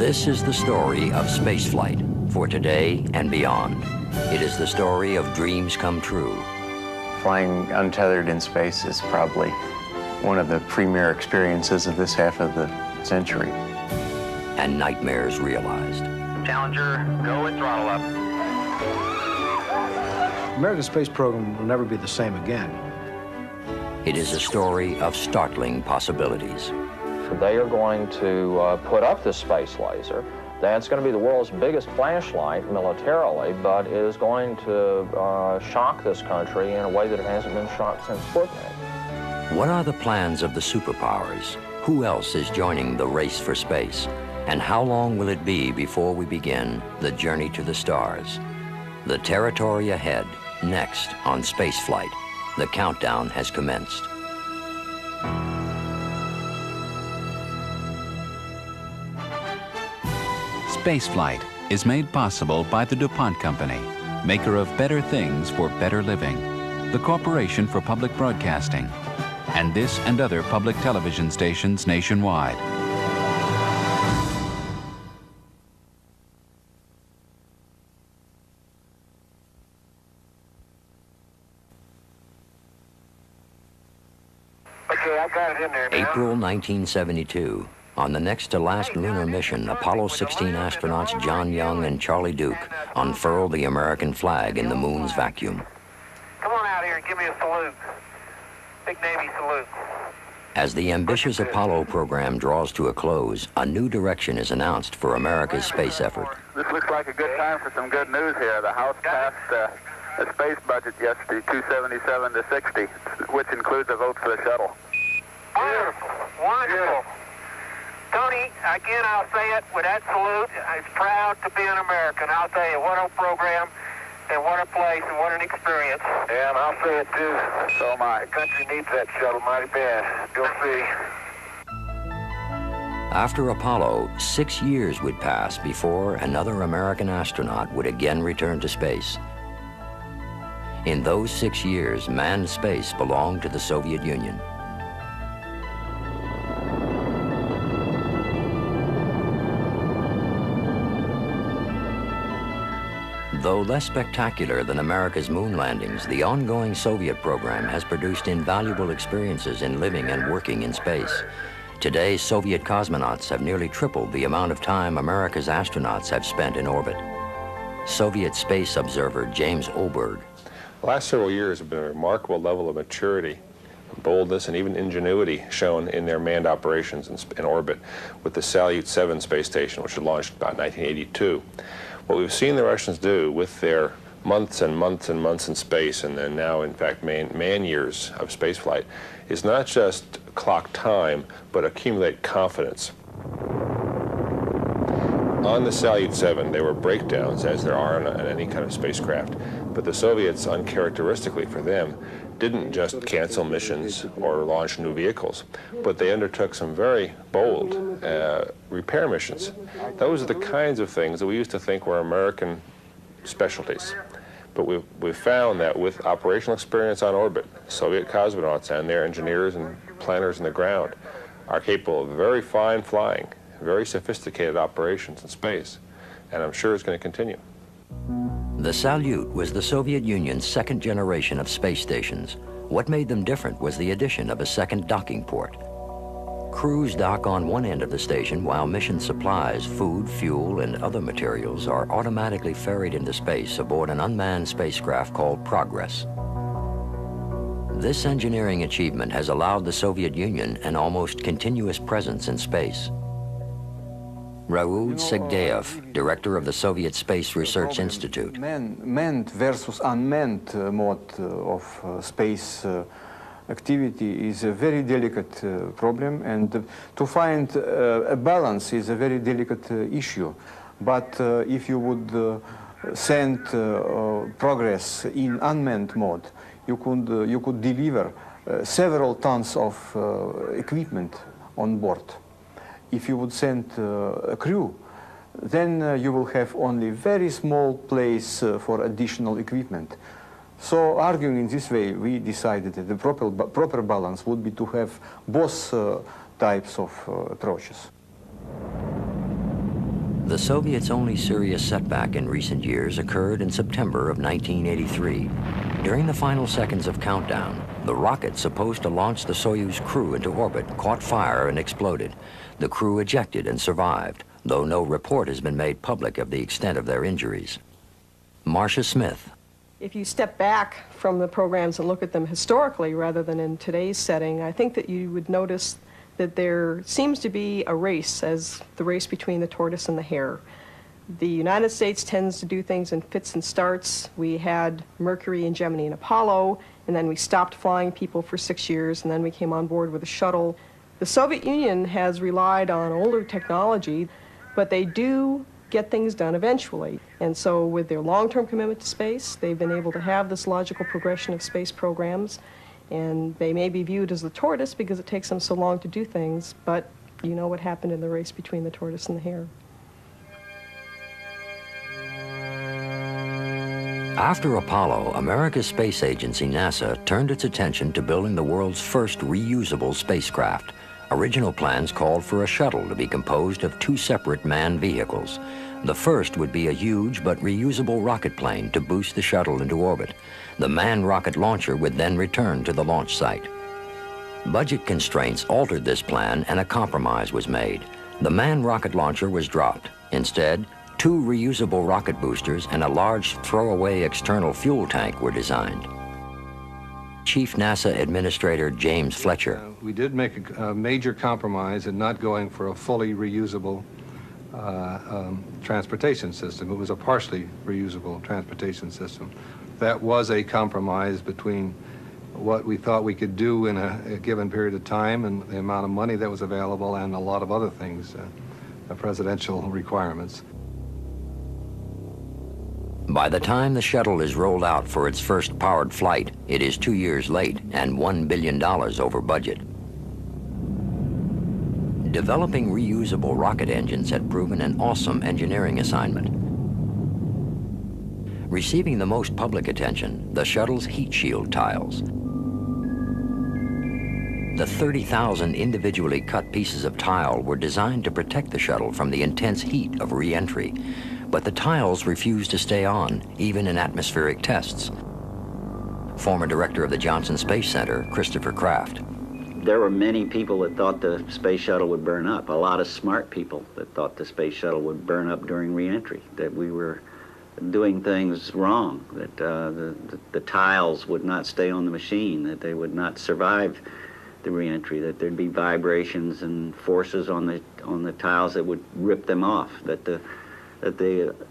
This is the story of spaceflight for today and beyond. It is the story of dreams come true. Flying untethered in space is probably one of the premier experiences of this half of the century. And nightmares realized. Challenger, go and throttle up. America's space program will never be the same again. It is a story of startling possibilities. They are going to put up this space laser. That's going to be the world's biggest flashlight militarily, but it is going to shock this country in a way that it hasn't been shocked since Sputnik. What are the plans of the superpowers? Who else is joining the race for space? And how long will it be before we begin the journey to the stars? The territory ahead, next on Spaceflight. The countdown has commenced. Spaceflight is made possible by the DuPont Company, maker of better things for better living, the Corporation for Public Broadcasting, and this and other public television stations nationwide. Okay, I got it in there now. April 1972. On the next to last lunar mission, Apollo 16 astronauts John Young and Charlie Duke unfurled the American flag in the moon's vacuum. Come on out here and give me a salute. Big Navy salute. As the ambitious Apollo program draws to a close, a new direction is announced for America's space effort. This looks like a good time for some good news here. The House passed the space budget yesterday, 277 to 60, which includes a vote for the shuttle. Wonderful, wonderful. Tony, again, I'll say it with that salute. I'm proud to be an American. I'll tell you, what a program, and what a place, and what an experience. Yeah, and I'll say it too. So my country needs that shuttle mighty bad. You'll see. After Apollo, 6 years would pass before another American astronaut would again return to space. In those 6 years, manned space belonged to the Soviet Union. Though less spectacular than America's moon landings, the ongoing Soviet program has produced invaluable experiences in living and working in space. Today, Soviet cosmonauts have nearly tripled the amount of time America's astronauts have spent in orbit. Soviet space observer James Oberg. The last several years have been a remarkable level of maturity, boldness, and even ingenuity shown in their manned operations in orbit with the Salyut 7 space station, which was launched about 1982. What we've seen the Russians do with their months and months and months in space, and then now, in fact, man years of spaceflight, is not just clock time, but accumulate confidence. On the Salyut 7, there were breakdowns, as there are on any kind of spacecraft, but the Soviets, uncharacteristically for them, didn't just cancel missions or launch new vehicles, but they undertook some very bold repair missions. Those are the kinds of things that we used to think were American specialties. But we've found that with operational experience on orbit, Soviet cosmonauts and their engineers and planners on the ground are capable of very fine flying, very sophisticated operations in space, and I'm sure it's going to continue. The Salyut was the Soviet Union's second generation of space stations. What made them different was the addition of a second docking port. Crews dock on one end of the station while mission supplies, food, fuel, and other materials are automatically ferried into space aboard an unmanned spacecraft called Progress. This engineering achievement has allowed the Soviet Union an almost continuous presence in space. Raoul Segdeev, director of the Soviet Space Research Institute. Manned versus unmanned mode of space activity is a very delicate problem, and to find a balance is a very delicate issue. But if you would send Progress in unmanned mode, you could deliver several tons of equipment on board. If you would send a crew, then you will have only very small place for additional equipment. So arguing in this way, we decided that the proper balance would be to have both types of approaches. The Soviets' only serious setback in recent years occurred in September of 1983. During the final seconds of countdown, the rocket supposed to launch the Soyuz crew into orbit caught fire and exploded. The crew ejected and survived, though no report has been made public of the extent of their injuries. Marcia Smith. If you step back from the programs and look at them historically rather than in today's setting, I think that you would notice that there seems to be a race, as the race between the tortoise and the hare. The United States tends to do things in fits and starts. We had Mercury and Gemini and Apollo, and then we stopped flying people for 6 years, and then we came on board with a shuttle. The Soviet Union has relied on older technology, but they do get things done eventually. And so with their long-term commitment to space, they've been able to have this logical progression of space programs, and they may be viewed as the tortoise because it takes them so long to do things, but you know what happened in the race between the tortoise and the hare. After Apollo, America's space agency, NASA, turned its attention to building the world's first reusable spacecraft. Original plans called for a shuttle to be composed of 2 separate manned vehicles. The first would be a huge but reusable rocket plane to boost the shuttle into orbit. The manned rocket launcher would then return to the launch site. Budget constraints altered this plan and a compromise was made. The manned rocket launcher was dropped. Instead, 2 reusable rocket boosters and a large throwaway external fuel tank were designed. Chief NASA Administrator James Fletcher. We did make a major compromise in not going for a fully reusable transportation system. It was a partially reusable transportation system. That was a compromise between what we thought we could do in a given period of time and the amount of money that was available and a lot of other things, presidential requirements. By the time the shuttle is rolled out for its first powered flight, it is 2 years late and $1 billion over budget. Developing reusable rocket engines had proven an awesome engineering assignment. Receiving the most public attention, the shuttle's heat shield tiles. The 30,000 individually cut pieces of tile were designed to protect the shuttle from the intense heat of re-entry. But the tiles refused to stay on, even in atmospheric tests. Former director of the Johnson Space Center, Christopher Kraft. There were many people that thought the space shuttle would burn up, a lot of smart people that thought the space shuttle would burn up during re-entry, that we were doing things wrong, that the tiles would not stay on the machine, that they would not survive the re-entry, that there'd be vibrations and forces on the tiles that would rip them off, that the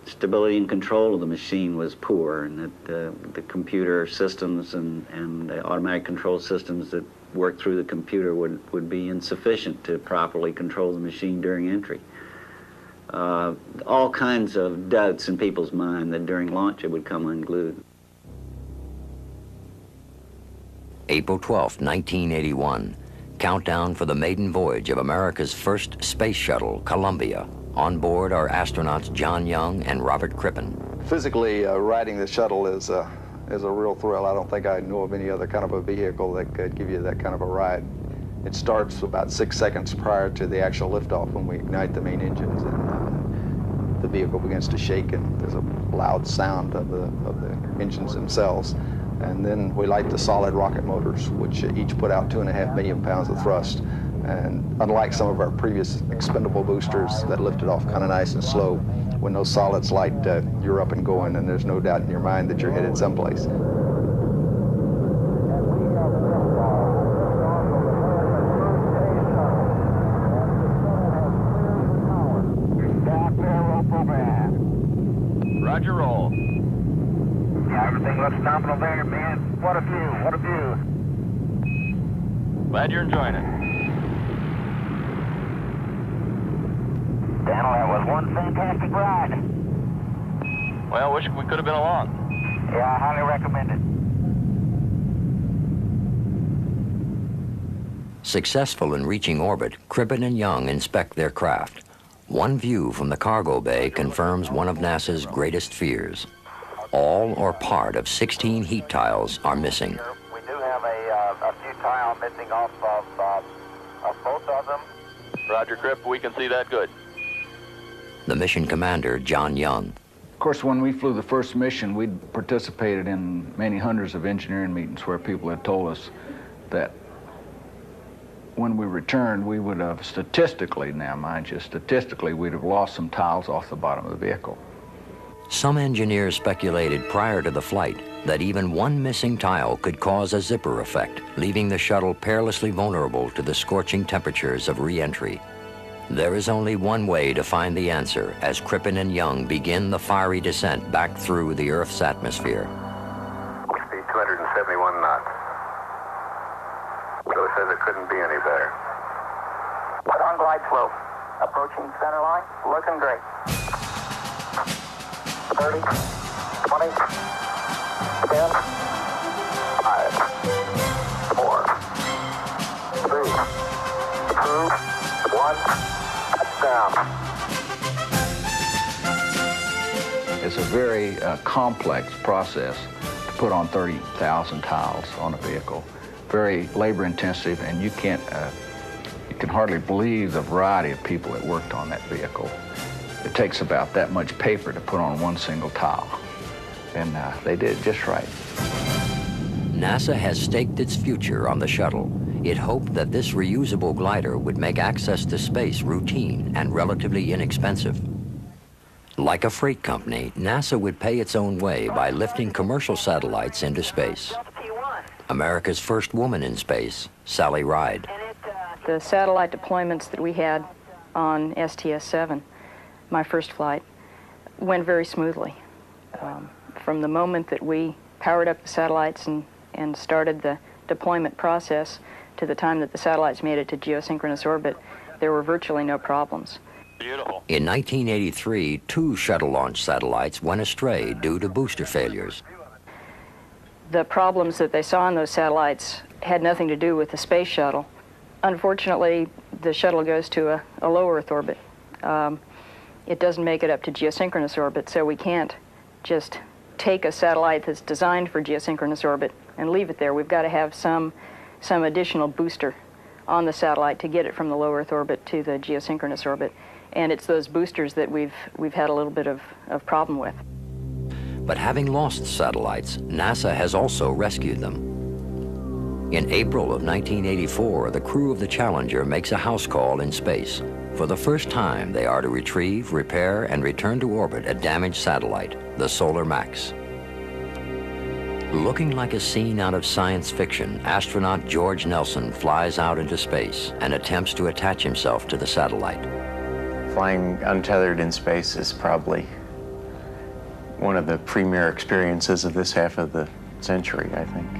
stability and control of the machine was poor, and that the computer systems and the automatic control systems that work through the computer would be insufficient to properly control the machine during entry. All kinds of doubts in people's mind that during launch it would come unglued. April 12, 1981, countdown for the maiden voyage of America's first space shuttle, Columbia. On board are astronauts John Young and Robert Crippen. Physically, riding the shuttle is a real thrill. I don't think I know of any other kind of a vehicle that could give you that kind of a ride. It starts about 6 seconds prior to the actual liftoff when we ignite the main engines, and the vehicle begins to shake, and there's a loud sound of the engines themselves. And then we light the solid rocket motors, which each put out 2.5 million pounds of thrust. And unlike some of our previous expendable boosters that lifted off kind of nice and slow, when those solids light, you're up and going, and there's no doubt in your mind that you're headed someplace. Roger, roll. Yeah, everything looks nominal there, man. What a view, what a view. Glad you're enjoying it. Daniel, that was one fantastic ride. Well, wish we could have been along. Yeah, I highly recommend it. Successful in reaching orbit, Crippen and Young inspect their craft. One view from the cargo bay confirms one of NASA's greatest fears. All or part of 16 heat tiles are missing. We do have a few tiles missing off of both of them. Roger, Crip, we can see that good. The mission commander, John Young. Of course, when we flew the first mission, we participated in many hundreds of engineering meetings where people had told us that when we returned, we would have statistically, now mind you, statistically, we'd have lost some tiles off the bottom of the vehicle. Some engineers speculated prior to the flight that even one missing tile could cause a zipper effect, leaving the shuttle perilously vulnerable to the scorching temperatures of re-entry. There is only one way to find the answer as Crippen and Young begin the fiery descent back through the Earth's atmosphere. Speed 271 knots. So it says it couldn't be any better. Put on glide slope. Approaching center line. Looking great. 30, 20, 10, 5, 4, 3, 2, 1. Down. It's a very complex process to put on 30,000 tiles on a vehicle. Very labor intensive, and you can hardly believe the variety of people that worked on that vehicle. It takes about that much paper to put on one single tile, and they did it just right. NASA has staked its future on the shuttle. It hoped that this reusable glider would make access to space routine and relatively inexpensive. Like a freight company, NASA would pay its own way by lifting commercial satellites into space. America's first woman in space, Sally Ride. The satellite deployments that we had on STS-7, my first flight, went very smoothly. From the moment that we powered up the satellites and started the deployment process to the time that the satellites made it to geosynchronous orbit, there were virtually no problems. Beautiful. In 1983, 2 shuttle launch satellites went astray due to booster failures. The problems that they saw on those satellites had nothing to do with the space shuttle. Unfortunately, the shuttle goes to a low Earth orbit. It doesn't make it up to geosynchronous orbit, so we can't just take a satellite that's designed for geosynchronous orbit and leave it there. We've got to have some additional booster on the satellite to get it from the low Earth orbit to the geosynchronous orbit. And it's those boosters that we've had a little bit of problem with. But having lost satellites, NASA has also rescued them. In April of 1984, the crew of the Challenger makes a house call in space. For the first time, they are to retrieve, repair, and return to orbit a damaged satellite, the Solar Max. Looking like a scene out of science fiction, astronaut George Nelson flies out into space and attempts to attach himself to the satellite. Flying untethered in space is probably one of the premier experiences of this half of the century, I think.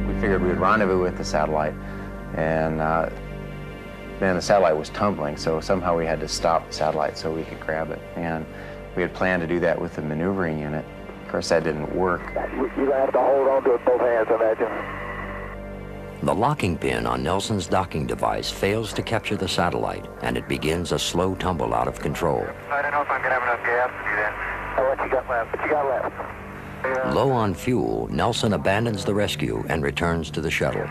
We figured we would rendezvous with the satellite, and then the satellite was tumbling, so somehow we had to stop the satellite so we could grab it. And we had planned to do that with the maneuvering unit. Of course, that didn't work. You're going to have to hold on to it both hands, I imagine. The locking pin on Nelson's docking device fails to capture the satellite, and it begins a slow tumble out of control. I don't know if I'm going to have enough gas to do that. What you got left? What you got left? Low on fuel, Nelson abandons the rescue and returns to the shuttle.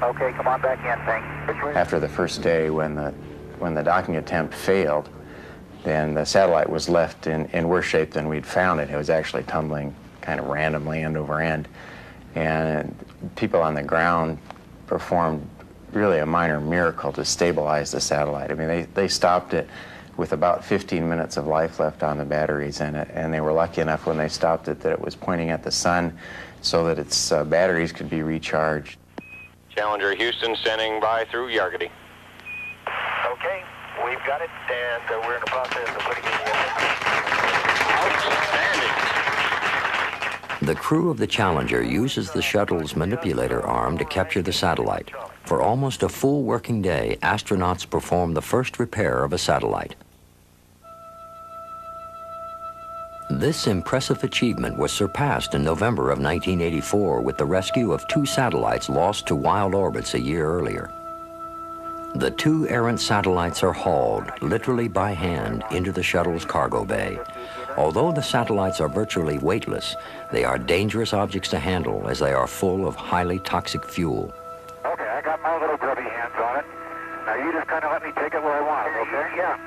Okay, come on back in, thanks. After the first day, when the docking attempt failed, then the satellite was left in worse shape than we'd found it. It was actually tumbling kind of randomly end over end. And people on the ground performed really a minor miracle to stabilize the satellite. I mean, they stopped it with about 15 minutes of life left on the batteries in it, and they were lucky enough when they stopped it that it was pointing at the sun so that its batteries could be recharged. Challenger Houston standing by through Yargety. Okay, we've got it, and we're in the process of putting it in. Outstanding. The crew of the Challenger uses the shuttle's manipulator arm to capture the satellite. For almost a full working day, astronauts perform the first repair of a satellite. This impressive achievement was surpassed in November of 1984 with the rescue of 2 satellites lost to wild orbits a year earlier. The 2 errant satellites are hauled, literally by hand, into the shuttle's cargo bay. Although the satellites are virtually weightless, they are dangerous objects to handle as they are full of highly toxic fuel. Okay, I got got my little grubby hands on it. Now you just kind of let me take it where I want it, okay? Yeah.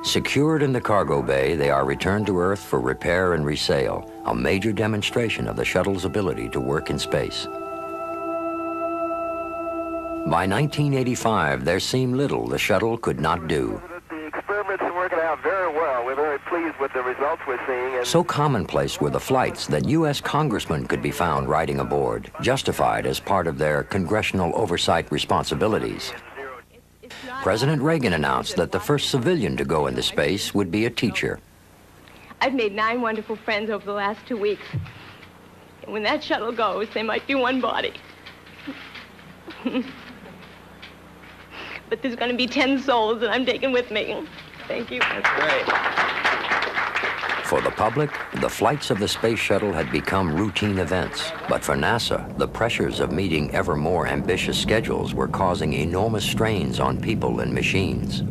Secured in the cargo bay, they are returned to Earth for repair and resale, a major demonstration of the shuttle's ability to work in space. By 1985, there seemed little the shuttle could not do. The experiments are working out very well. We're very pleased with the results we're seeing. And So commonplace were the flights that U.S. congressmen could be found riding aboard, justified as part of their congressional oversight responsibilities. President Reagan announced that the first civilian to go into space would be a teacher. I've made 9 wonderful friends over the last 2 weeks. And when that shuttle goes, they might be one body. But there's going to be 10 souls that I'm taking with me. Thank you. That's great. For the public, the flights of the space shuttle had become routine events. But for NASA, the pressures of meeting ever more ambitious schedules were causing enormous strains on people and machines.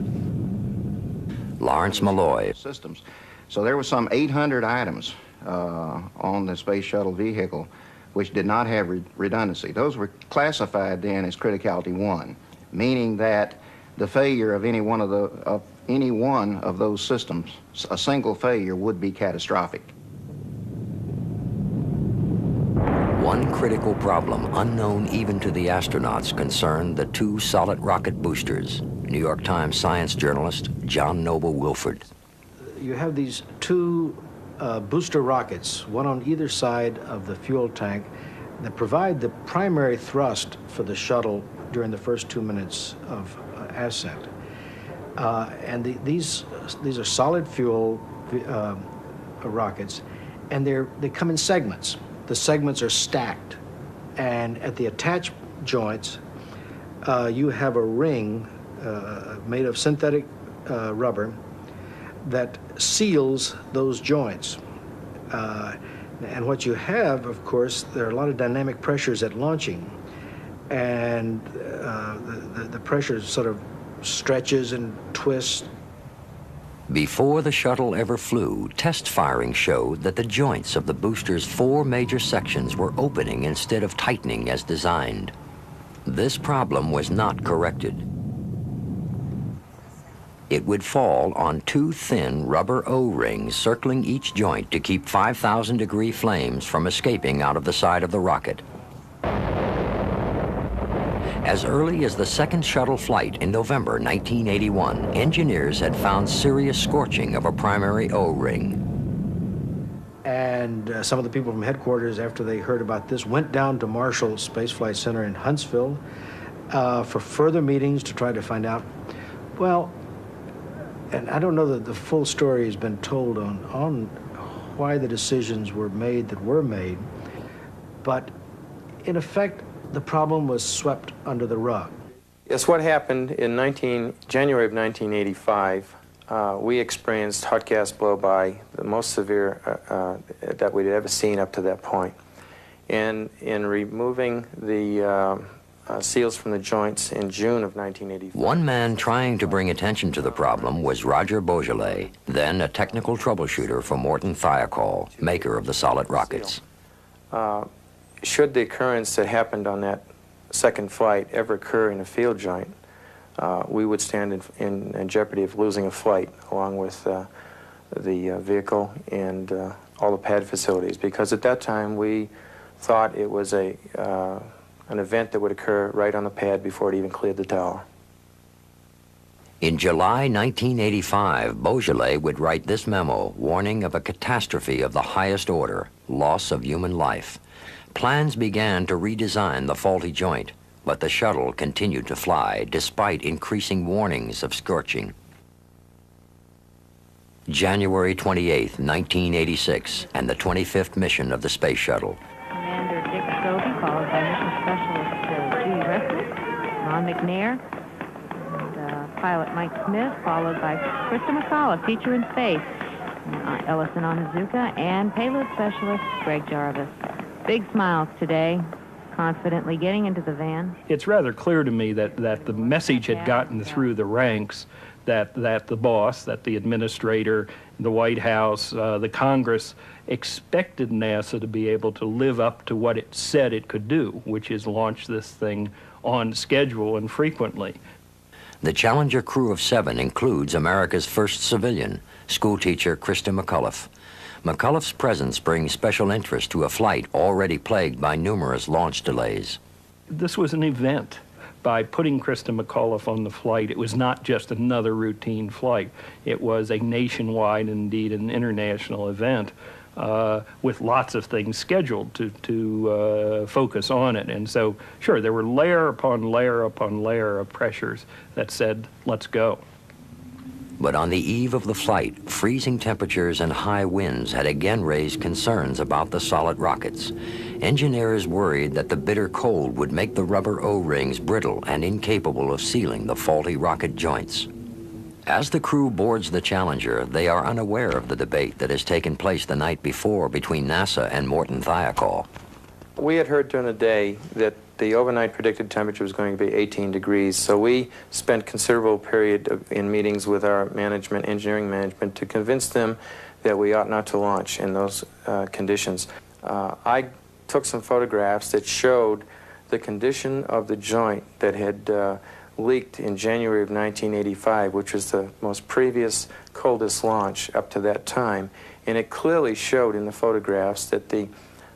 Lawrence Malloy. Systems. So there were some 800 items on the space shuttle vehicle which did not have redundancy. Those were classified then as criticality 1, meaning that the failure of any one of those systems, a single failure, would be catastrophic. One critical problem, unknown even to the astronauts, concerned the 2 solid rocket boosters. New York Times science journalist John Noble Wilford. You have these 2 booster rockets, one on either side of the fuel tank, that provide the primary thrust for the shuttle during the first 2 minutes of ascent. And these are solid fuel rockets, and they come in segments. The segments are stacked, and at the attach joints, you have a ring made of synthetic rubber that seals those joints. And what you have, of course, there are a lot of dynamic pressures at launching, and the pressure sort of stretches and twists. Before the shuttle ever flew, test firing showed that the joints of the booster's 4 major sections were opening instead of tightening as designed. This problem was not corrected. It would fall on 2 thin rubber O-rings circling each joint to keep 5,000-degree flames from escaping out of the side of the rocket. As early as the second shuttle flight in November 1981, engineers had found serious scorching of a primary O-ring. And some of the people from headquarters, after they heard about this, went down to Marshall Space Flight Center in Huntsville for further meetings to try to find out, well, and I don't know that the full story has been told on why the decisions were made that were made, but in effect, the problem was swept under the rug. Yes, what happened in January of 1985, we experienced hot gas blow-by, the most severe that we'd ever seen up to that point. And in removing the seals from the joints in June of 1985. One man trying to bring attention to the problem was Roger Beaujolais, then a technical troubleshooter for Morton Thiokol, maker of the solid rockets. Should the occurrence that happened on that second flight ever occur in a field joint, we would stand in jeopardy of losing a flight along with the vehicle and all the pad facilities, because at that time we thought it was an event that would occur right on the pad before it even cleared the tower. In July 1985, Beaujolais would write this memo warning of a catastrophe of the highest order, loss of human life. Plans began to redesign the faulty joint, but the shuttle continued to fly despite increasing warnings of scorching. January 28, 1986, and the 25th mission of the space shuttle. Commander Dick Scobie, followed by Mission Specialist Judy Resnick, Ron McNair, and pilot Mike Smith, followed by Krista McCullough, teacher in space, Ellison Onizuka, and payload specialist Greg Jarvis. Big smiles today, confidently getting into the van. It's rather clear to me that the message had gotten through the ranks that the boss, that the administrator, the White House, the Congress expected NASA to be able to live up to what it said it could do, which is launch this thing on schedule and frequently. The Challenger crew of 7 includes America's first civilian, schoolteacher Krista McCullough. McCullough's presence brings special interest to a flight already plagued by numerous launch delays. This was an event. By putting Krista McCullough on the flight, it was not just another routine flight. It was a nationwide, indeed an international event with lots of things scheduled to focus on it. And so, sure, there were layer upon layer upon layer of pressures that said, let's go. But on the eve of the flight, freezing temperatures and high winds had again raised concerns about the solid rockets. Engineers worried that the bitter cold would make the rubber O-rings brittle and incapable of sealing the faulty rocket joints. As the crew boards the Challenger, they are unaware of the debate that has taken place the night before between NASA and Morton Thiokol. We had heard during the day that the overnight predicted temperature was going to be 18 degrees, so we spent considerable period in meetings with our management, engineering management, to convince them that we ought not to launch in those conditions. I took some photographs that showed the condition of the joint that had leaked in January of 1985, which was the most previous coldest launch up to that time, and it clearly showed in the photographs that the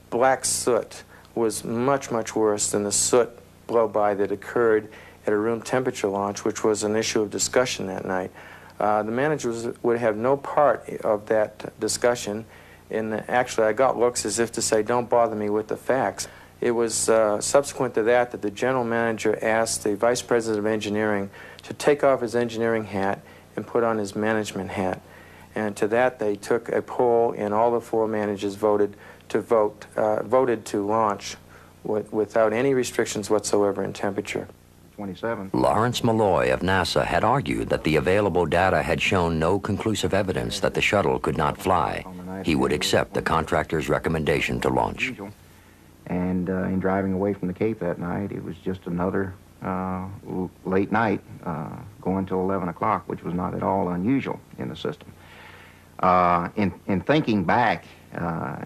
black soot was much, much worse than the soot blow-by that occurred at a room temperature launch, which was an issue of discussion that night. The managers would have no part of that discussion, and actually I got looks as if to say, don't bother me with the facts. It was subsequent to that that the general manager asked the vice president of engineering to take off his engineering hat and put on his management hat. And to that they took a poll, and all the 4 managers voted to launch without any restrictions whatsoever in temperature. 27. Lawrence Malloy of NASA had argued that the available data had shown no conclusive evidence that the shuttle could not fly. He would accept the contractor's recommendation to launch. And in driving away from the Cape that night, it was just another late night, going till 11 o'clock, which was not at all unusual in the system. In thinking back,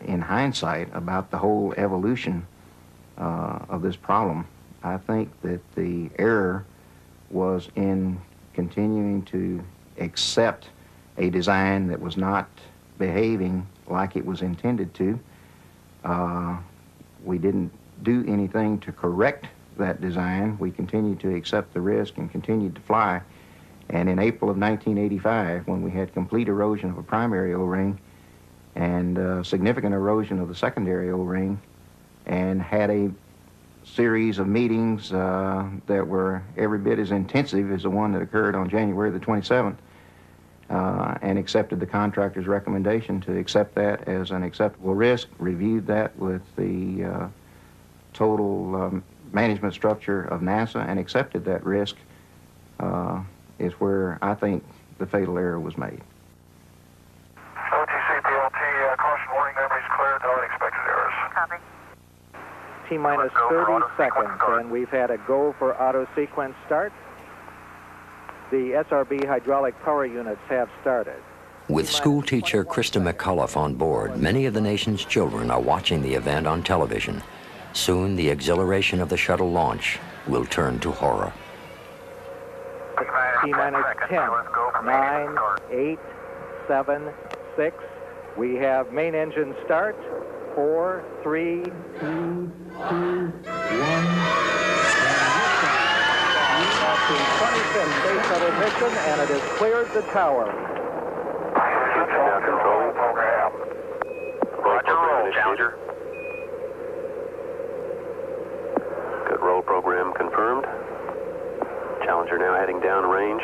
in hindsight, about the whole evolution of this problem, I think that the error was in continuing to accept a design that was not behaving like it was intended to. We didn't do anything to correct that design. We continued to accept the risk and continued to fly. And in April of 1985, when we had complete erosion of a primary O-ring and significant erosion of the secondary O-ring, and had a series of meetings that were every bit as intensive as the one that occurred on January the 27th, and accepted the contractor's recommendation to accept that as an acceptable risk, reviewed that with the total management structure of NASA, and accepted that risk, is where I think the fatal error was made. OTCPLT, caution warning, memories cleared, no unexpected errors. Copy. T-minus 30 seconds, and we've had a go for auto sequence start. The SRB hydraulic power units have started. With schoolteacher Krista McCullough on board, many of the nation's children are watching the event on television. Soon, the exhilaration of the shuttle launch will turn to horror. T-minus 10, 9, 8, 7, 6. We have main engine start. 4, 3, 2, 2, 1. The 25th Space Shuttle mission, and it has cleared the tower. Now control program. Roger, roll, Challenger. Good roll program confirmed. Challenger now heading down range.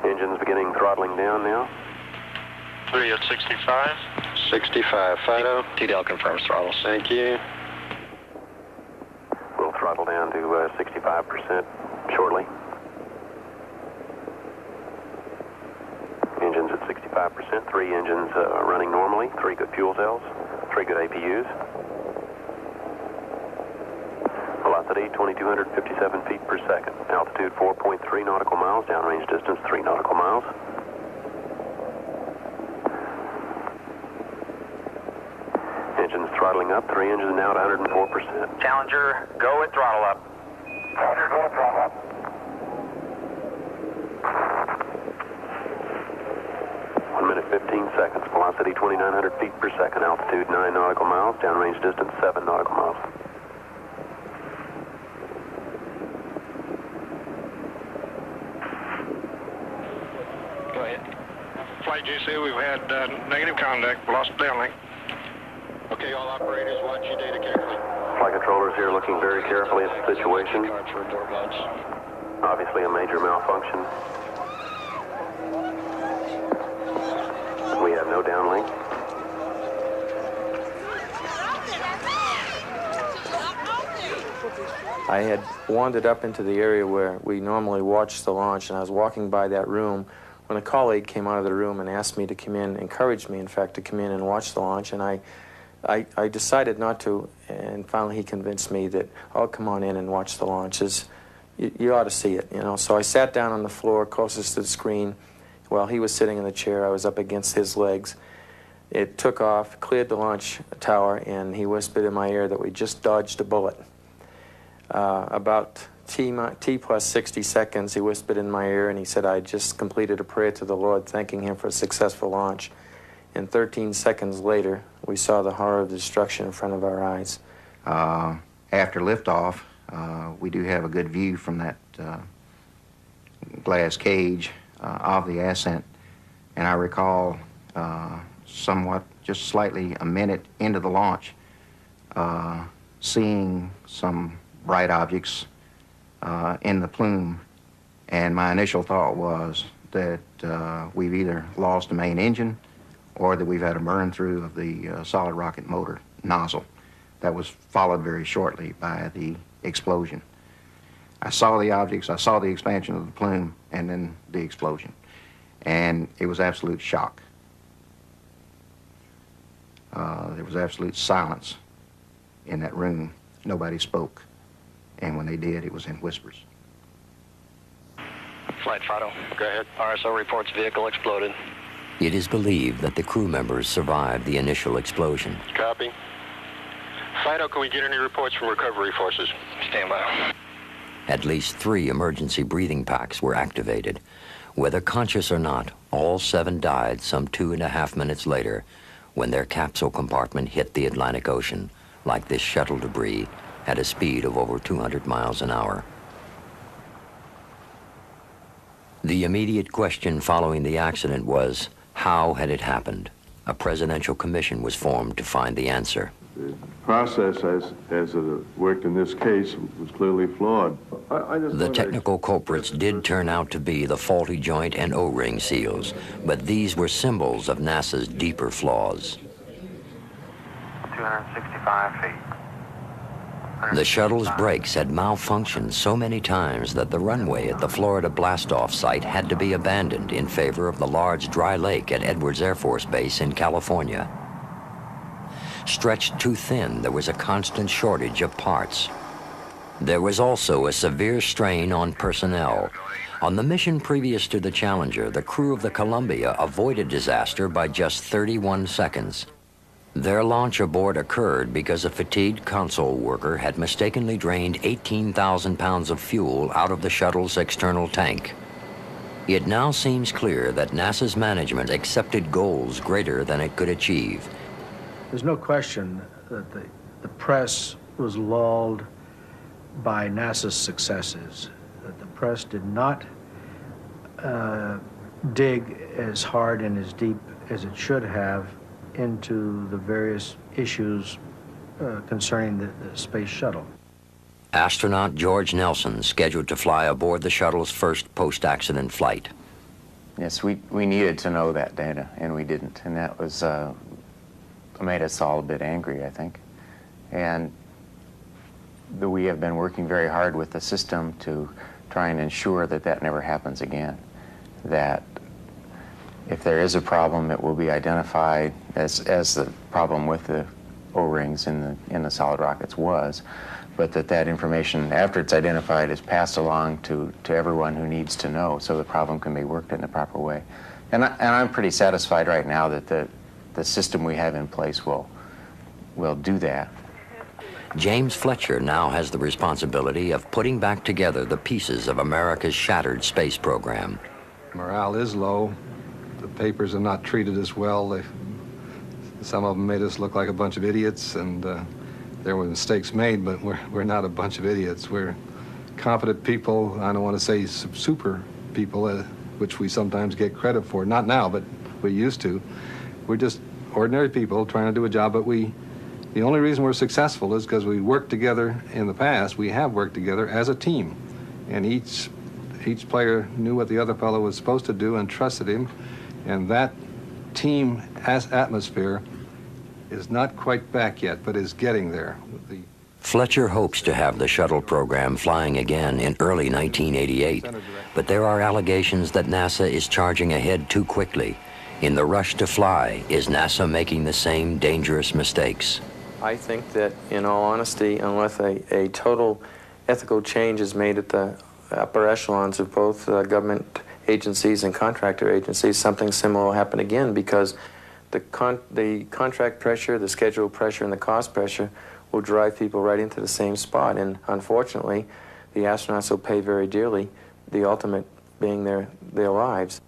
Engines beginning throttling down now. 3 at 65. 65, Fido. TDL confirms throttles. Thank you. We'll throttle down to 65% shortly. Engines at 65%. 3 engines running normally. 3 good fuel cells. 3 good APUs. velocity 2,257 feet per second. Altitude 4.3 nautical miles, downrange distance 3 nautical miles. Engines throttling up, 3 engines now at 104%. Challenger, go with throttle up. Challenger, go with throttle up. 1 minute 15 seconds, velocity 2,900 feet per second, altitude 9 nautical miles, downrange distance 7 nautical miles. Go ahead. Flight GC, we've had negative contact, lost downlink. Okay, all operators, watch your data carefully. Flight controllers here looking very carefully at the situation. Obviously a major malfunction. We have no downlink. I had wandered up into the area where we normally watch the launch, and I was walking by that room when a colleague came out of the room and asked me to come in, encouraged me, in fact, to come in and watch the launch, and I decided not to, and finally he convinced me that, oh, come on in and watch the launch. You ought to see it, you know. So I sat down on the floor closest to the screen. While he was sitting in the chair, I was up against his legs. It took off, cleared the launch tower, and he whispered in my ear that we just dodged a bullet. About T plus 60 seconds, he whispered in my ear, and he said I just completed a prayer to the Lord, thanking him for a successful launch. And 13 seconds later, we saw the horror of destruction in front of our eyes. After liftoff, we do have a good view from that glass cage of the ascent, and I recall somewhat, just slightly a minute into the launch, seeing some bright objects in the plume, and my initial thought was that we've either lost the main engine or that we've had a burn through of the solid rocket motor nozzle. That was followed very shortly by the explosion. I saw the objects, I saw the expansion of the plume, and then the explosion. And it was absolute shock. There was absolute silence in that room. Nobody spoke. And when they did, it was in whispers. Flight Fido, go ahead. RSO reports vehicle exploded. It is believed that the crew members survived the initial explosion. Copy. Fido, can we get any reports from recovery forces? Stand by. At least 3 emergency breathing packs were activated. Whether conscious or not, all 7 died some 2.5 minutes later when their capsule compartment hit the Atlantic Ocean, like this shuttle debris, at a speed of over 200 miles an hour. The immediate question following the accident was, how had it happened? A presidential commission was formed to find the answer. The process as it worked in this case was clearly flawed. The technical culprits did turn out to be the faulty joint and O-ring seals, but these were symbols of NASA's deeper flaws. 265 feet. The shuttle's brakes had malfunctioned so many times that the runway at the Florida blastoff site had to be abandoned in favor of the large dry lake at Edwards Air Force Base in California. Stretched too thin, there was a constant shortage of parts. There was also a severe strain on personnel. On the mission previous to the Challenger, the crew of the Columbia avoided disaster by just 31 seconds. Their launch aboard occurred because a fatigued console worker had mistakenly drained 18,000 pounds of fuel out of the shuttle's external tank. It now seems clear that NASA's management accepted goals greater than it could achieve. There's no question that the press was lulled by NASA's successes, that the press did not dig as hard and as deep as it should have into the various issues concerning the space shuttle. Astronaut George Nelson scheduled to fly aboard the shuttle's first post-accident flight. Yes, we needed to know that data, and we didn't, and that was made us all a bit angry, I think. And we have been working very hard with the system to try and ensure that that never happens again, that if there is a problem, it will be identified as the problem with the O-rings in the solid rockets was, but that information, after it's identified, is passed along to everyone who needs to know so the problem can be worked in the proper way. And I'm pretty satisfied right now that the system we have in place will do that. James Fletcher now has the responsibility of putting back together the pieces of America's shattered space program. Morale is low. The papers are not treated as well. Some of them made us look like a bunch of idiots, and there were mistakes made, but we're not a bunch of idiots. We're competent people. I don't want to say super people, which we sometimes get credit for. Not now, but we used to. We're just ordinary people trying to do a job, but the only reason we're successful is because we worked together in the past. We have worked together as a team, and each player knew what the other fellow was supposed to do and trusted him, and that team atmosphere is not quite back yet, but is getting there. Fletcher hopes to have the shuttle program flying again in early 1988, but there are allegations that NASA is charging ahead too quickly. In the rush to fly, is NASA making the same dangerous mistakes? I think that, in all honesty, unless a total ethical change is made at the upper echelons of both government agencies and contractor agencies, something similar will happen again, because the contract pressure, the schedule pressure, and the cost pressure will drive people right into the same spot. And unfortunately, the astronauts will pay very dearly, the ultimate being their lives.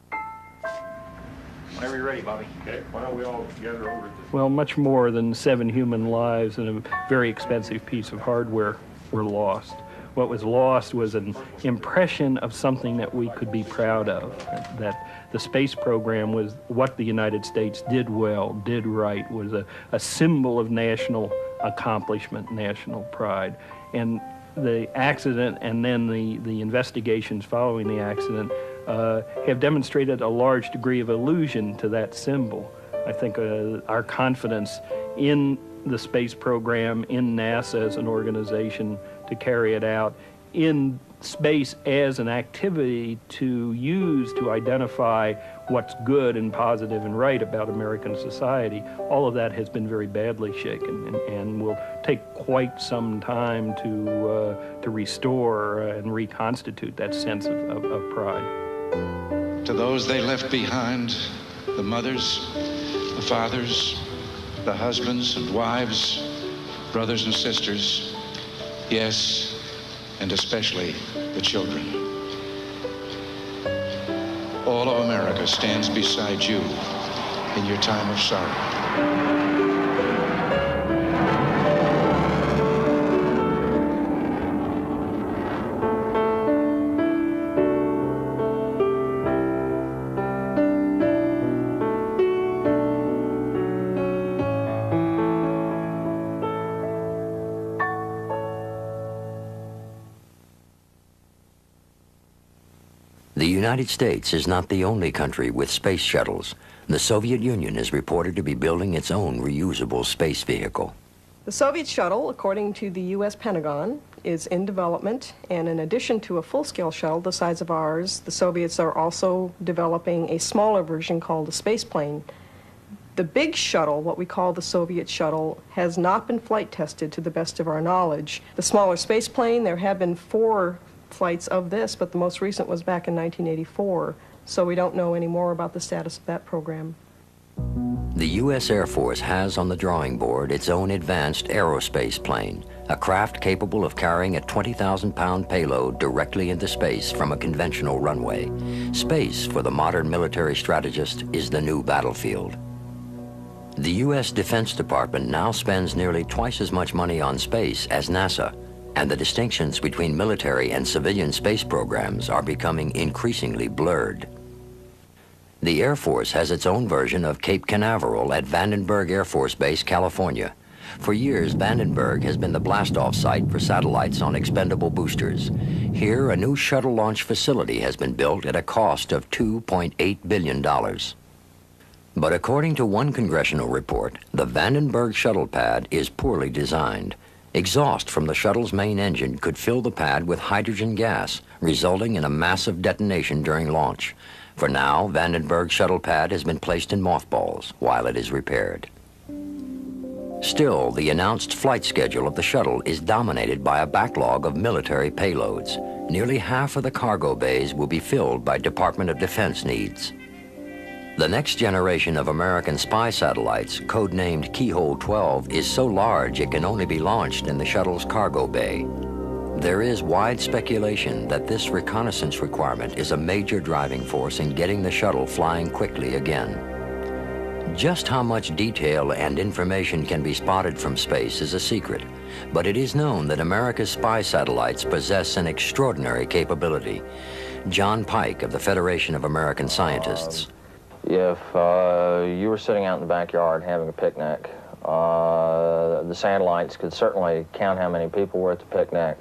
Whenever you're ready, Bobby. Okay, why don't we all gather over at this? Well, much more than 7 human lives and a very expensive piece of hardware were lost. What was lost was an impression of something that we could be proud of, that the space program was what the United States did well, did right, was a symbol of national accomplishment, national pride. And the accident and then the investigations following the accident have demonstrated a large degree of illusion to that symbol. I think our confidence in the space program, in NASA as an organization to carry it out, in space as an activity to use to identify what's good and positive and right about American society, all of that has been very badly shaken and will take quite some time to restore and reconstitute that sense of pride. To those they left behind, the mothers, the fathers, the husbands and wives, brothers and sisters, yes, and especially the children. All of America stands beside you in your time of sorrow. The United States is not the only country with space shuttles. The Soviet Union is reported to be building its own reusable space vehicle. The Soviet shuttle, according to the U.S. Pentagon, is in development, and in addition to a full-scale shuttle the size of ours, the Soviets are also developing a smaller version called a space plane. The big shuttle, what we call the Soviet shuttle, has not been flight tested to the best of our knowledge. The smaller space plane, there have been 4 flights of this, but the most recent was back in 1984, so we don't know any more about the status of that program. The U.S. Air Force has on the drawing board its own advanced aerospace plane, a craft capable of carrying a 20,000-pound payload directly into space from a conventional runway. Space, for the modern military strategist, is the new battlefield. The U.S. Defense Department now spends nearly twice as much money on space as NASA, and the distinctions between military and civilian space programs are becoming increasingly blurred. The Air Force has its own version of Cape Canaveral at Vandenberg Air Force Base, California. For years, Vandenberg has been the blast-off site for satellites on expendable boosters. Here, a new shuttle launch facility has been built at a cost of $2.8 billion. But according to one congressional report, the Vandenberg shuttle pad is poorly designed. Exhaust from the shuttle's main engine could fill the pad with hydrogen gas, resulting in a massive detonation during launch. For now, Vandenberg shuttle pad has been placed in mothballs while it is repaired. Still, the announced flight schedule of the shuttle is dominated by a backlog of military payloads. Nearly half of the cargo bays will be filled by Department of Defense needs. The next generation of American spy satellites, codenamed Keyhole 12, is so large it can only be launched in the shuttle's cargo bay. There is wide speculation that this reconnaissance requirement is a major driving force in getting the shuttle flying quickly again. Just how much detail and information can be spotted from space is a secret, but it is known that America's spy satellites possess an extraordinary capability. John Pike of the Federation of American Scientists. If you were sitting out in the backyard having a picnic, the satellites could certainly count how many people were at the picnic.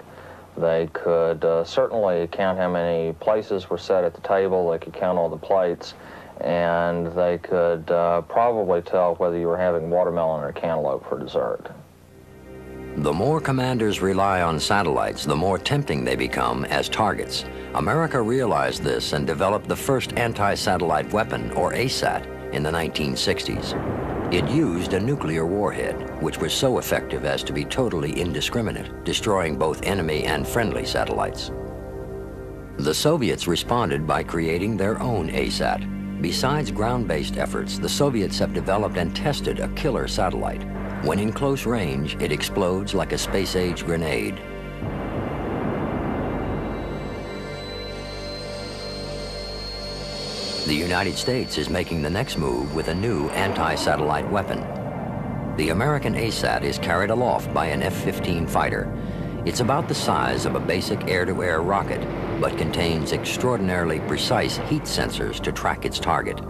They could certainly count how many places were set at the table. They could count all the plates, and they could probably tell whether you were having watermelon or cantaloupe for dessert. The more commanders rely on satellites, the more tempting they become as targets. America realized this and developed the first anti-satellite weapon, or ASAT, in the 1960s. It used a nuclear warhead, which was so effective as to be totally indiscriminate, destroying both enemy and friendly satellites. The Soviets responded by creating their own ASAT. Besides ground-based efforts, the Soviets have developed and tested a killer satellite. When in close range, it explodes like a space-age grenade. The United States is making the next move with a new anti-satellite weapon. The American ASAT is carried aloft by an F-15 fighter. It's about the size of a basic air-to-air rocket, but contains extraordinarily precise heat sensors to track its target.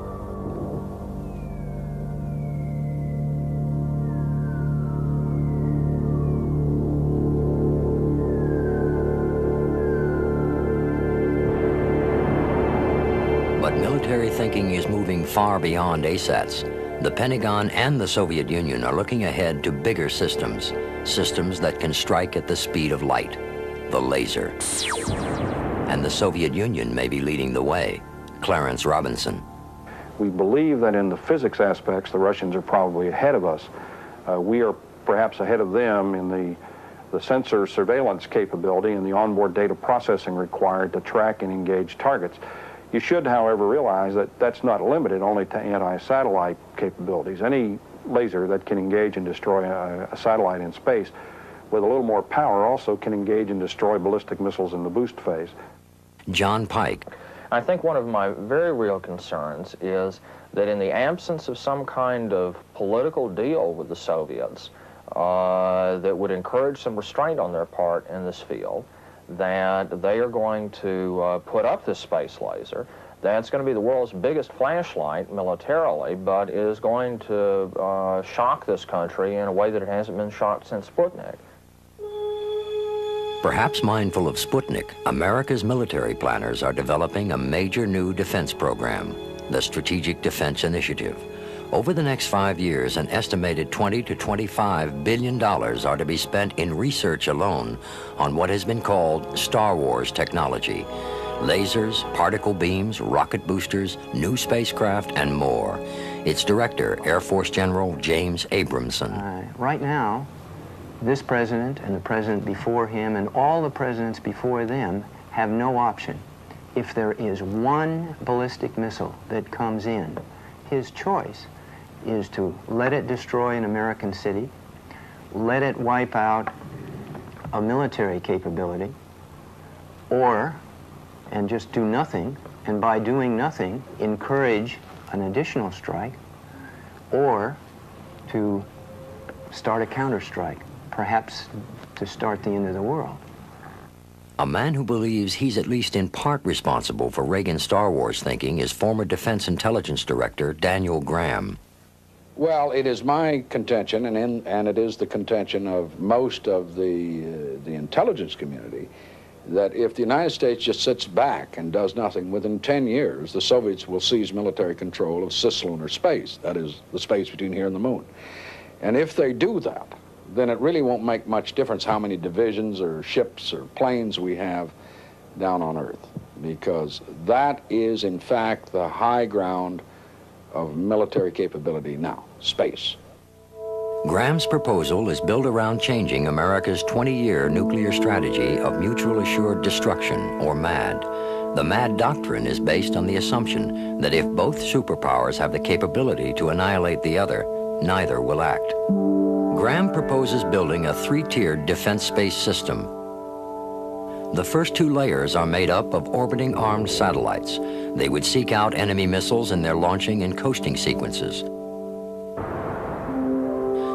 But military thinking is moving far beyond ASATs. The Pentagon and the Soviet Union are looking ahead to bigger systems, systems that can strike at the speed of light, the laser. And the Soviet Union may be leading the way. Clarence Robinson. We believe that in the physics aspects, the Russians are probably ahead of us. We are perhaps ahead of them in the sensor surveillance capability and the onboard data processing required to track and engage targets. You should, however, realize that that's not limited only to anti-satellite capabilities. Any laser that can engage and destroy a satellite in space with a little more power also can engage and destroy ballistic missiles in the boost phase. John Pike. I think one of my very real concerns is that in the absence of some kind of political deal with the Soviets that would encourage some restraint on their part in this field, that they are going to put up this space laser. That's going to be the world's biggest flashlight militarily, but is going to shock this country in a way that it hasn't been shocked since Sputnik. Perhaps mindful of Sputnik, America's military planners are developing a major new defense program, the Strategic Defense Initiative. Over the next 5 years, an estimated $20 to $25 billion are to be spent in research alone on what has been called Star Wars technology. Lasers, particle beams, rocket boosters, new spacecraft, and more. Its director, Air Force General James Abramson. Right now, this president and the president before him and all the presidents before them have no option. If there is one ballistic missile that comes in, his choice is to let it destroy an American city, let it wipe out a military capability, or, and just do nothing, and by doing nothing, encourage an additional strike, or to start a counterstrike, perhaps to start the end of the world. A man who believes he's at least in part responsible for Reagan's Star Wars thinking is former Defense Intelligence Director Daniel Graham. Well, it is my contention, and it is the contention of most of the intelligence community, that if the United States just sits back and does nothing, within 10 years, the Soviets will seize military control of cislunar space, that is, the space between here and the moon. And if they do that, then it really won't make much difference how many divisions or ships or planes we have down on Earth, because that is, in fact, the high ground of military capability now, space. Graham's proposal is built around changing America's 20-year nuclear strategy of mutual assured destruction, or MAD. The MAD doctrine is based on the assumption that if both superpowers have the capability to annihilate the other, neither will act. Graham proposes building a 3-tiered defense space system. The first 2 layers are made up of orbiting armed satellites. They would seek out enemy missiles in their launching and coasting sequences.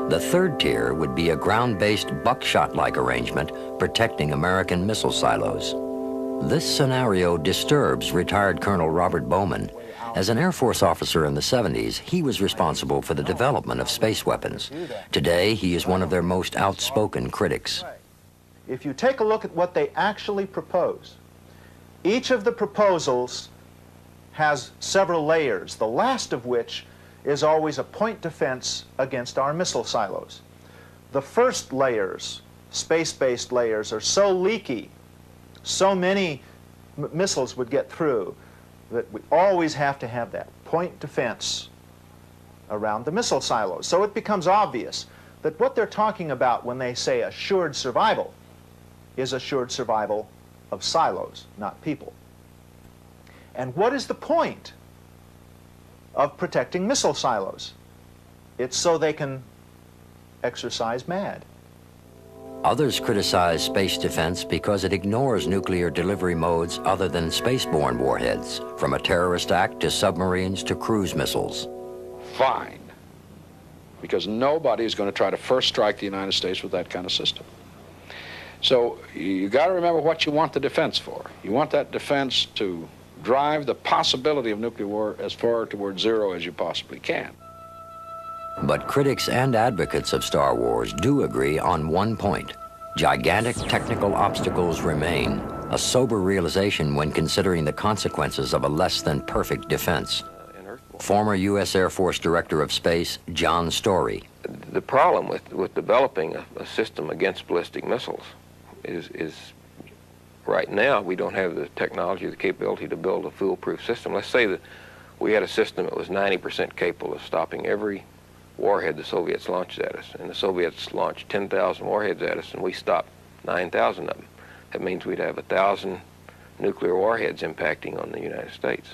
The 3rd tier would be a ground-based buckshot-like arrangement protecting American missile silos. This scenario disturbs retired Colonel Robert Bowman. As an Air Force officer in the 70s, he was responsible for the development of space weapons. Today, he is one of their most outspoken critics. If you take a look at what they actually propose, each of the proposals has several layers, the last of which is always a point defense against our missile silos. The first layers, space-based layers, are so leaky, so many missiles would get through, that we always have to have that point defense around the missile silos. So it becomes obvious that what they're talking about when they say assured survival is assured survival of silos, not people. And what is the point of protecting missile silos? It's so they can exercise MAD. Others criticize space defense because it ignores nuclear delivery modes other than spaceborne warheads, from a terrorist act to submarines to cruise missiles. Fine, because nobody is going to try to first strike the United States with that kind of system. So you got to remember what you want the defense for. You want that defense to drive the possibility of nuclear war as far towards zero as you possibly can. But critics and advocates of Star Wars do agree on one point. Gigantic technical obstacles remain, a sober realization when considering the consequences of a less than perfect defense. Former U.S. Air Force Director of Space, John Story. The problem with developing a system against ballistic missiles is right now we don't have the technology, the capability to build a foolproof system. Let's say that we had a system that was 90% capable of stopping every warhead the Soviets launched at us, and the Soviets launched 10,000 warheads at us, and we stopped 9,000 of them. That means we'd have 1,000 nuclear warheads impacting on the United States,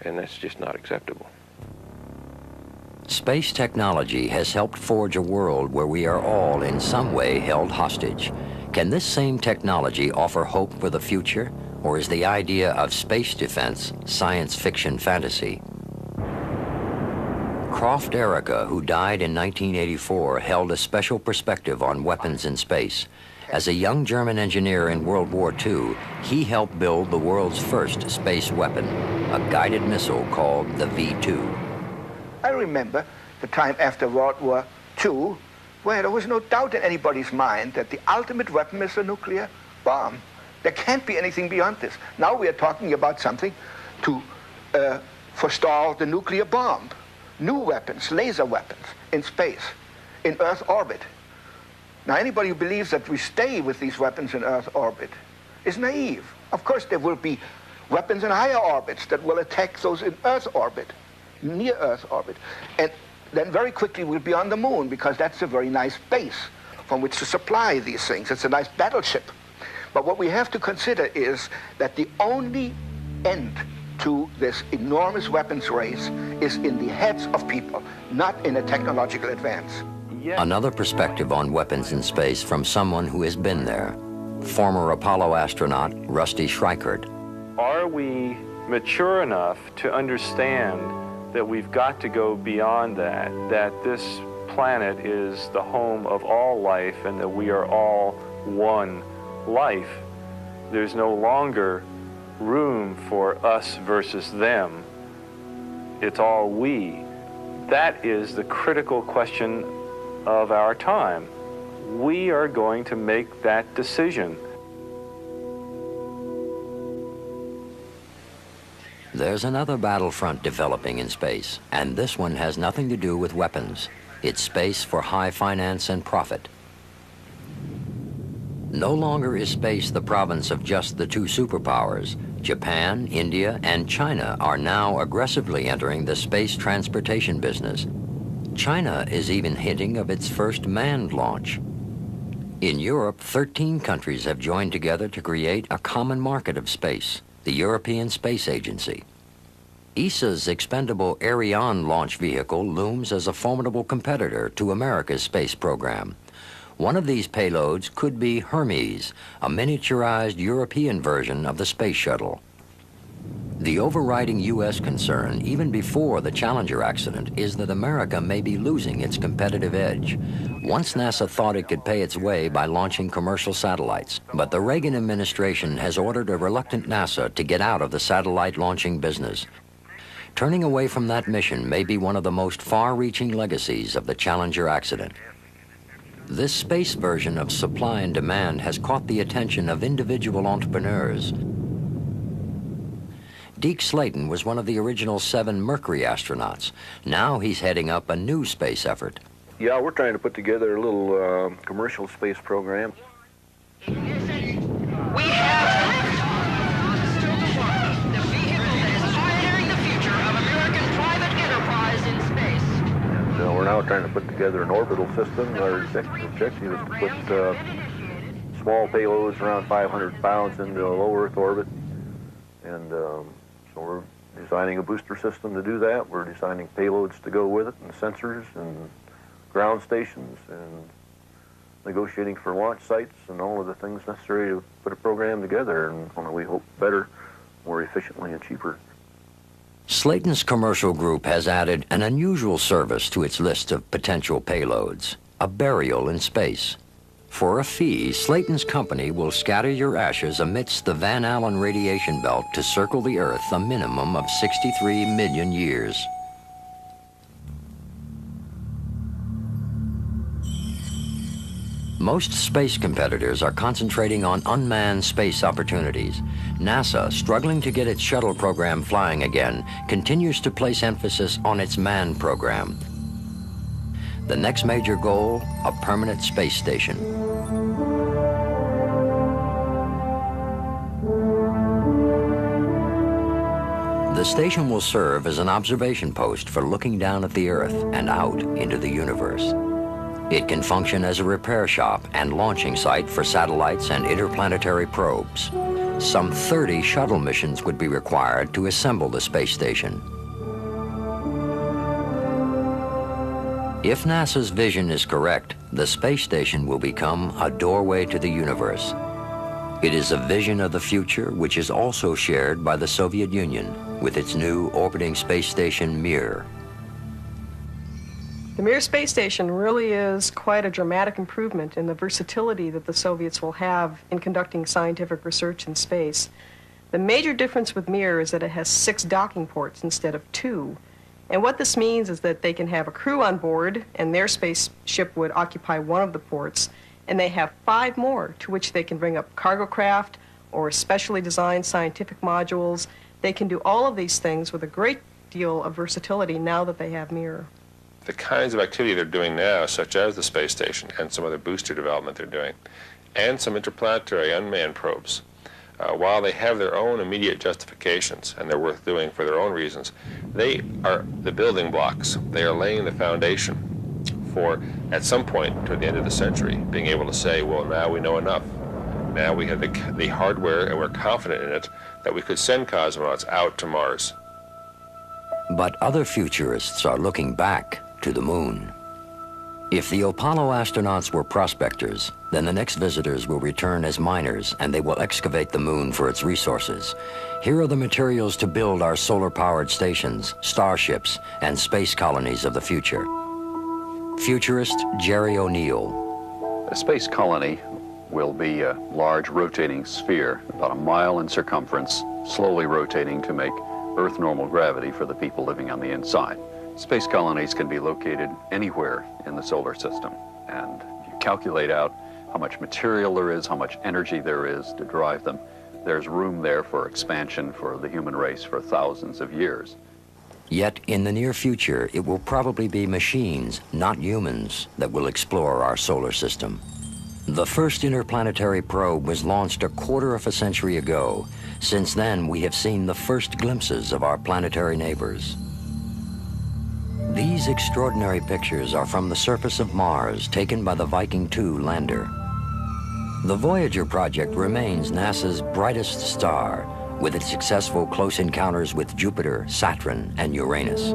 and that's just not acceptable. Space technology has helped forge a world where we are all in some way held hostage. Can this same technology offer hope for the future, or is the idea of space defense science fiction fantasy? Croft Erica, who died in 1984, held a special perspective on weapons in space. As a young German engineer in World War II, he helped build the world's first space weapon, a guided missile called the V-2. I remember the time after World War II, where there was no doubt in anybody's mind that the ultimate weapon is a nuclear bomb. There can't be anything beyond this. Now we are talking about something to forestall the nuclear bomb. New weapons, laser weapons, in space, in Earth orbit. Now anybody who believes that we stay with these weapons in Earth orbit is naive. Of course there will be weapons in higher orbits that will attack those in Earth orbit, near Earth orbit. And then very quickly we'll be on the moon, because that's a very nice base from which to supply these things. It's a nice battleship. But what we have to consider is that the only end to this enormous weapons race is in the heads of people, not in a technological advance. Another perspective on weapons in space from someone who has been there. Former Apollo astronaut Rusty Schreichert. Are we mature enough to understand that we've got to go beyond that this planet is the home of all life and that we are all one life? There's no longer room for us versus them. It's all we. That is the critical question of our time. We are going to make that decision. There's another battlefront developing in space, and this one has nothing to do with weapons. It's space for high finance and profit. No longer is space the province of just the two superpowers. Japan, India, and China are now aggressively entering the space transportation business. China is even hinting of its first manned launch. In Europe, 13 countries have joined together to create a common market of space, the European Space Agency. ESA's expendable Ariane launch vehicle looms as a formidable competitor to America's space program. One of these payloads could be Hermes, a miniaturized European version of the space shuttle. The overriding U.S. concern, even before the Challenger accident, is that America may be losing its competitive edge. Once NASA thought it could pay its way by launching commercial satellites, but the Reagan administration has ordered a reluctant NASA to get out of the satellite launching business. Turning away from that mission may be one of the most far-reaching legacies of the Challenger accident. This space version of supply and demand has caught the attention of individual entrepreneurs. Deke Slayton was one of the original 7 Mercury astronauts. Now he's heading up a new space effort. Yeah, we're trying to put together a little commercial space program. We have the vehicle that is pioneering the future of American private enterprise in space. And we're now trying to put together an orbital system. Our objective is to put small payloads around 500 pounds into a low Earth orbit. And so we're designing a booster system to do that. We're designing payloads to go with it, and sensors and ground stations, and negotiating for launch sites and all of the things necessary to put a program together, and we hope better, more efficiently and cheaper. Slayton's commercial group has added an unusual service to its list of potential payloads, a burial in space. For a fee, Slayton's company will scatter your ashes amidst the Van Allen radiation belt to circle the Earth a minimum of 63 million years. Most space competitors are concentrating on unmanned space opportunities. NASA, struggling to get its shuttle program flying again, continues to place emphasis on its manned program. The next major goal, a permanent space station. The station will serve as an observation post for looking down at the Earth and out into the universe. It can function as a repair shop and launching site for satellites and interplanetary probes. Some 30 shuttle missions would be required to assemble the space station. If NASA's vision is correct, the space station will become a doorway to the universe. It is a vision of the future which is also shared by the Soviet Union with its new orbiting space station Mir. The Mir space station really is quite a dramatic improvement in the versatility that the Soviets will have in conducting scientific research in space. The major difference with Mir is that it has 6 docking ports instead of 2. And what this means is that they can have a crew on board, and their spaceship would occupy one of the ports, and they have 5 more to which they can bring up cargo craft or specially designed scientific modules. They can do all of these things with a great deal of versatility now that they have Mir. The kinds of activity they're doing now, such as the space station and some other booster development they're doing, and some interplanetary unmanned probes, while they have their own immediate justifications and they're worth doing for their own reasons, they are the building blocks. They are laying the foundation for, at some point toward the end of the century, being able to say, well, now we know enough. Now we have the hardware, and we're confident in it, that we could send cosmonauts out to Mars. But other futurists are looking back to the moon. If the Apollo astronauts were prospectors, then the next visitors will return as miners, and they will excavate the moon for its resources. Here are the materials to build our solar-powered stations, starships, and space colonies of the future. Futurist Jerry O'Neill. A space colony will be a large rotating sphere, about a mile in circumference, slowly rotating to make Earth normal gravity for the people living on the inside. Space colonies can be located anywhere in the solar system, and if you calculate out how much material there is, how much energy there is to drive them, there's room there for expansion for the human race for thousands of years. Yet in the near future, it will probably be machines, not humans, that will explore our solar system. The first interplanetary probe was launched a quarter of a century ago. Since then, we have seen the first glimpses of our planetary neighbors. The These extraordinary pictures are from the surface of Mars, taken by the Viking 2 lander. The Voyager project remains NASA's brightest star, with its successful close encounters with Jupiter, Saturn, and Uranus.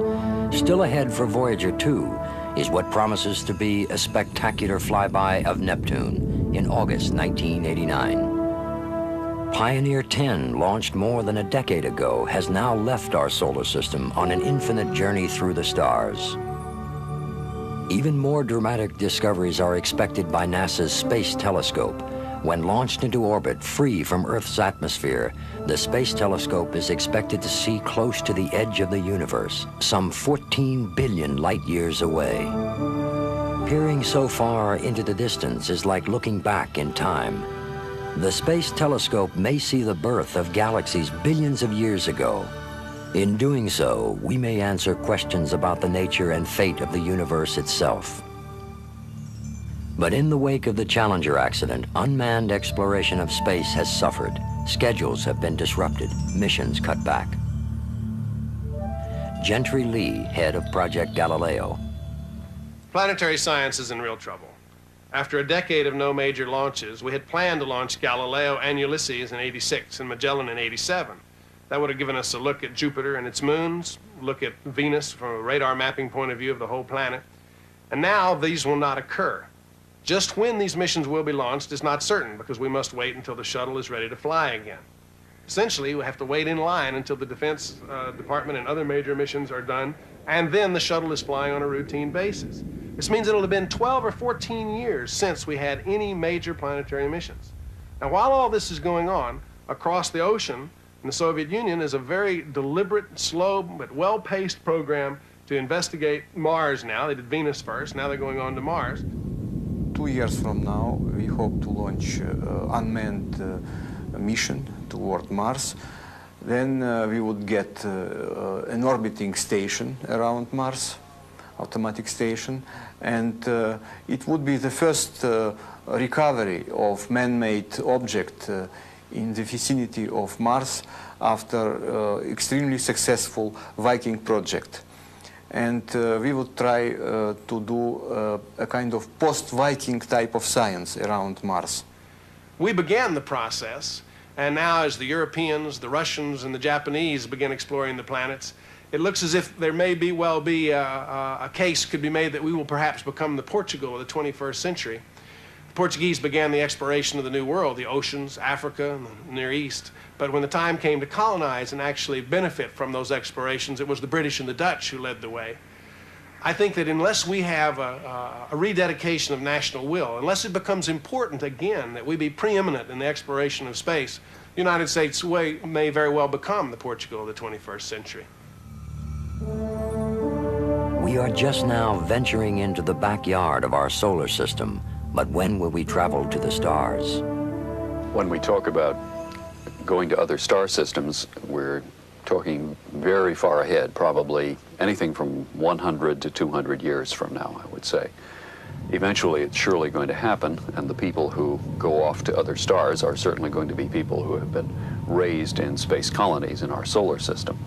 Still ahead for Voyager 2 is what promises to be a spectacular flyby of Neptune in August 1989. Pioneer 10, launched more than a decade ago, has now left our solar system on an infinite journey through the stars. Even more dramatic discoveries are expected by NASA's Space Telescope. When launched into orbit free from Earth's atmosphere, the Space Telescope is expected to see close to the edge of the universe, some 14 billion light years away. Peering so far into the distance is like looking back in time. The Space Telescope may see the birth of galaxies billions of years ago. In doing so, we may answer questions about the nature and fate of the universe itself. But in the wake of the Challenger accident, unmanned exploration of space has suffered. Schedules have been disrupted, missions cut back. Gentry Lee, head of Project Galileo. Planetary science is in real trouble. After a decade of no major launches, we had planned to launch Galileo and Ulysses in '86 and Magellan in '87. That would have given us a look at Jupiter and its moons, look at Venus from a radar mapping point of view of the whole planet. And now these will not occur. Just when these missions will be launched is not certain, because we must wait until the shuttle is ready to fly again. Essentially, we have to wait in line until the Defense Department and other major missions are done, and then the shuttle is flying on a routine basis. This means it'll have been 12 or 14 years since we had any major planetary missions. Now, while all this is going on, across the ocean in the Soviet Union is a very deliberate, slow, but well-paced program to investigate Mars now. They did Venus first, now they're going on to Mars. 2 years from now, we hope to launch unmanned mission toward Mars. Then we would get an orbiting station around Mars, automatic station, and it would be the first recovery of man-made object in the vicinity of Mars after extremely successful Viking project. And we would try to do a kind of post-Viking type of science around Mars. We began the process, and now as the Europeans, the Russians, and the Japanese begin exploring the planets, it looks as if there may be, a case could be made that we will perhaps become the Portugal of the 21st century. The Portuguese began the exploration of the New World, the oceans, Africa, and the Near East. But when the time came to colonize and actually benefit from those explorations, it was the British and the Dutch who led the way. I think that unless we have a rededication of national will, unless it becomes important again that we be preeminent in the exploration of space, the United States may very well become the Portugal of the 21st century. We are just now venturing into the backyard of our solar system, but when will we travel to the stars? When we talk about going to other star systems, we're talking very far ahead, probably anything from 100 to 200 years from now, I would say. Eventually, it's surely going to happen, and the people who go off to other stars are certainly going to be people who have been raised in space colonies in our solar system.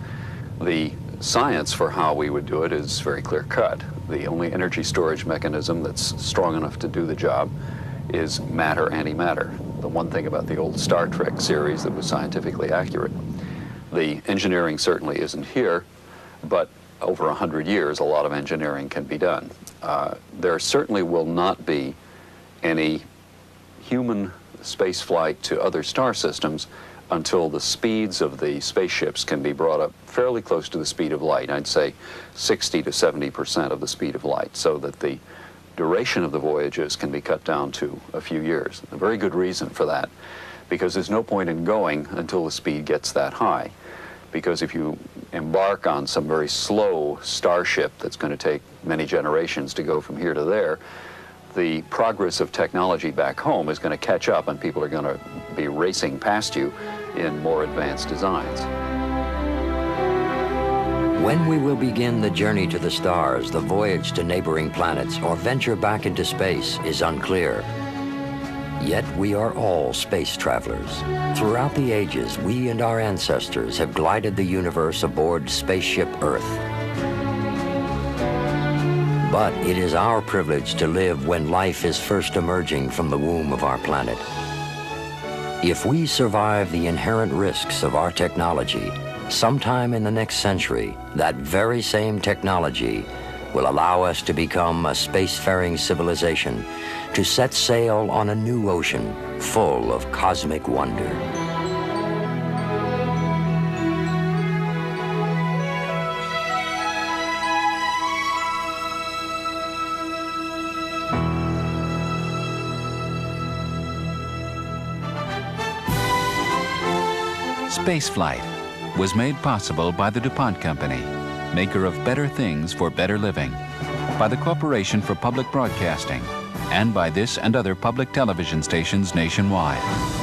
The science for how we would do it is very clear-cut. The only energy storage mechanism that's strong enough to do the job is matter-antimatter, the one thing about the old Star Trek series that was scientifically accurate. The engineering certainly isn't here, but over 100 years, a lot of engineering can be done. There certainly will not be any human space flight to other star systems until the speeds of the spaceships can be brought up fairly close to the speed of light. I'd say 60 to 70% of the speed of light, so that the duration of the voyages can be cut down to a few years. A very good reason for that, because there's no point in going until the speed gets that high. Because if you embark on some very slow starship that's going to take many generations to go from here to there, the progress of technology back home is going to catch up, and people are going to be racing past you in more advanced designs. When we will begin the journey to the stars, the voyage to neighboring planets, or venture back into space is unclear. Yet we are all space travelers. Throughout the ages, we and our ancestors have glided the universe aboard Spaceship Earth. But it is our privilege to live when life is first emerging from the womb of our planet. If we survive the inherent risks of our technology, sometime in the next century, that very same technology will allow us to become a spacefaring civilization, to set sail on a new ocean full of cosmic wonder. Spaceflight was made possible by the DuPont Company, maker of better things for better living, by the Corporation for Public Broadcasting, and by this and other public television stations nationwide.